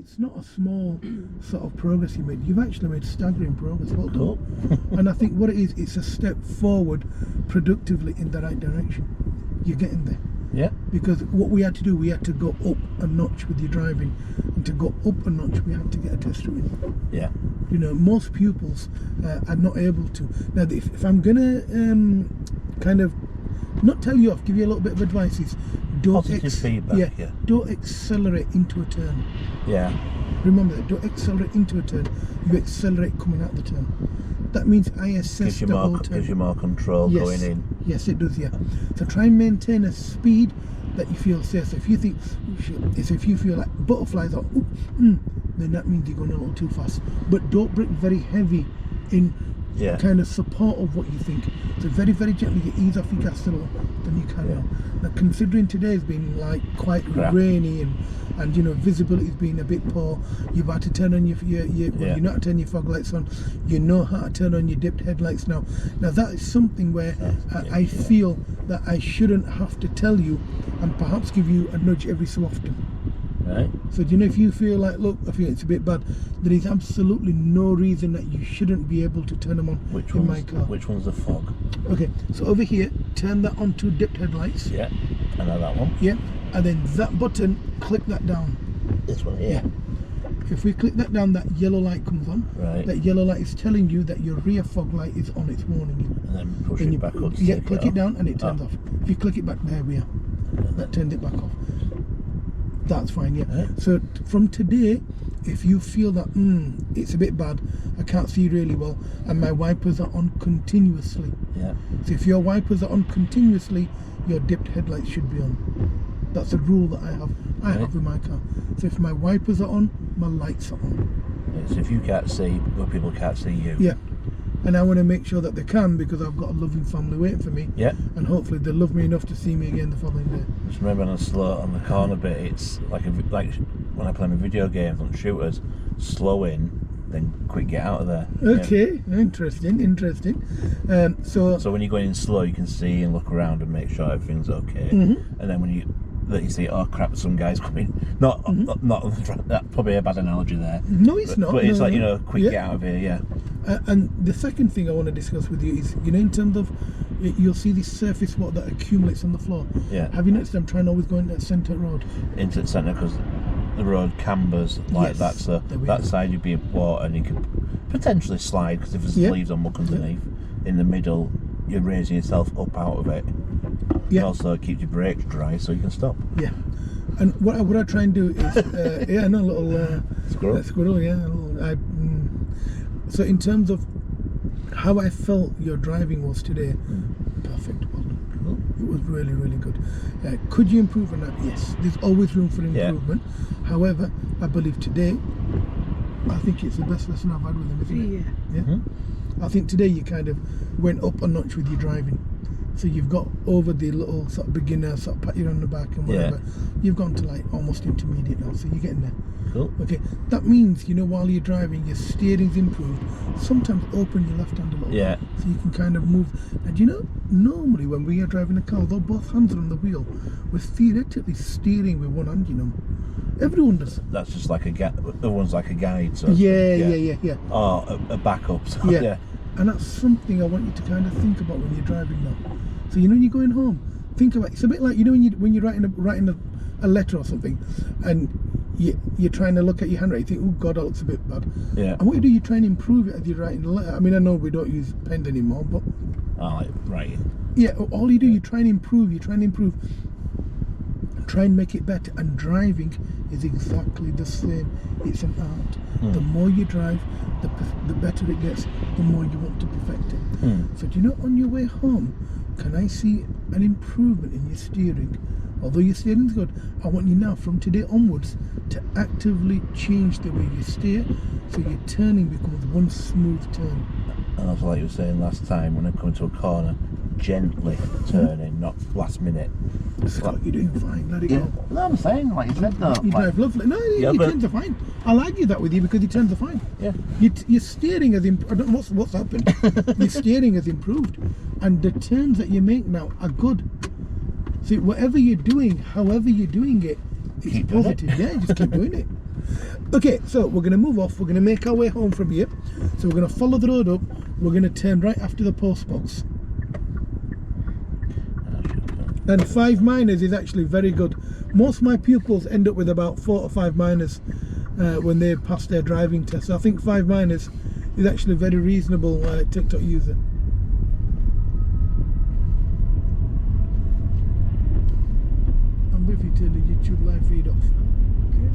it's not a small sort of progress you made. You've actually made staggering progress. Well done. Cool. And I think what it is, it's a step forward productively in the right direction. You're getting there. Yeah. Because what we had to do, we had to go up a notch with your driving, and to go up a notch, we had to get a tester in. Yeah. You know, most pupils are not able to. Now, if I'm gonna kind of not tell you off, give you a little bit of advice, is don't Positive feedback. Yeah. don't accelerate into a turn. Yeah. Remember that. Don't accelerate into a turn. You accelerate coming out the turn. That means I assess the whole turn. Gives you more control going in. Yes, it does. Yeah. So try and maintain a speed that you feel safe. So if you think, if you feel like butterflies are, then that means you're going a little too fast. But don't brake very heavy in kind of support of what you think. So very, very gently you ease off your gas a little, then you carry on. Now, considering today's been like quite rainy and you know, visibility has been a bit poor, you've had to turn on your you know how to turn your fog lights on, you know how to turn on your dipped headlights now. Now that is something where I feel that I shouldn't have to tell you, and perhaps give you a nudge every so often. Right. So do you know, if you feel like, look, I feel it's a bit bad, there is absolutely no reason that you shouldn't be able to turn them on in my car. Which one's the fog? Okay, so over here, turn that on to dipped headlights. Yeah, I know that one. Yeah, and then that button, click that down. This one here. Yeah. If we click that down, that yellow light comes on. Right. That yellow light is telling you that your rear fog light is on, it's warning you. And then push it back up. Yeah, click it down and it turns off. If you click it back, there we are. That turned it back off. That's fine, yeah. Right. So from today, if you feel that it's a bit bad, I can't see really well, and my wipers are on continuously. Yeah. So if your wipers are on continuously, your dipped headlights should be on. That's a rule that I have with my car. So if my wipers are on, my lights are on. Yeah, so if you can't see, other people can't see you. Yeah. And I want to make sure that they can, because I've got a loving family waiting for me. Yeah. And hopefully they love me enough to see me again the following day. Just remember on the corner bit, it's like when I play my video games on shooters, slow in, then quick get out of there. Okay, interesting. So when you're going in slow, you can see and look around and make sure everything's okay. And then when you see, oh crap, some guy's coming. Not that's probably a bad analogy there. No, it's not. But it's no. you know, quick get out of here. Yeah. And the second thing I want to discuss with you is, you know, in terms of, you'll see this surface water that accumulates on the floor. Yeah. Have you noticed I'm trying to always go into the centre road? Into the centre, because the road cambers like that, so that side you'd be in water and you could potentially slide, because if there's leaves or muck underneath. In the middle, you're raising yourself up out of it. And also keeps your brakes dry so you can stop. Yeah. And what I try and do is, a little squirrel, yeah. So in terms of how I felt your driving was today, perfect. Well done. It was really, really good. Could you improve on that? Yes. There's always room for improvement. However, I believe today, I think it's the best lesson I've had with him, isn't it? Yeah. I think today you kind of went up a notch with your driving. So you've got over the little sort of beginner, sort of pat you on the back and whatever. You've gone to like almost intermediate now, so you're getting there. Cool. Okay, that means, you know, while you're driving, your steering's improved. Sometimes open your left hand a little, so you can kind of move. And you know, normally when we are driving a car, though both hands are on the wheel, we're theoretically steering with one hand, you know. Everyone does. That's just like everyone's like a guide. So yeah. Or a backup. So, And that's something I want you to kind of think about when you're driving now. So you know, when you're going home, think about it. It's a bit like, you know, when you're writing a letter or something, and you're trying to look at your handwriting, you think, oh God, that looks a bit bad. Yeah. And what you do, you try and improve it as you're writing the letter. I mean, I know we don't use pen anymore, but like writing. Yeah, all you do, you try and improve. Try and make it better. And driving is exactly the same. It's an art. The more you drive, the better it gets, the more you want to perfect it. So do you know, on your way home, can I see an improvement in your steering? Although your steering's good, I want you now from today onwards to actively change the way you steer, so your turning becomes one smooth turn. And also, like you were saying last time, when I come to a corner, gently turning, not last minute. Scott, you're doing fine, let it go. No, I'm saying, like you said, though. You drive lovely. No, your turns are fine. I'll argue that with you, because your turns are fine. Yeah. Your steering has improved. I don't know what's happened. Your steering has improved. And the turns that you make now are good. See, whatever you're doing, however you're doing it, it's positive. Yeah, just keep doing it. Okay, so we're going to move off. We're going to make our way home from here. So we're going to follow the road up. We're going to turn right after the post box. And 5 minors is actually very good. Most of my pupils end up with about 4 or 5 minors when they pass their driving test. So I think 5 minors is actually a very reasonable TikTok user. I'm with you till the YouTube live feed off. Okay.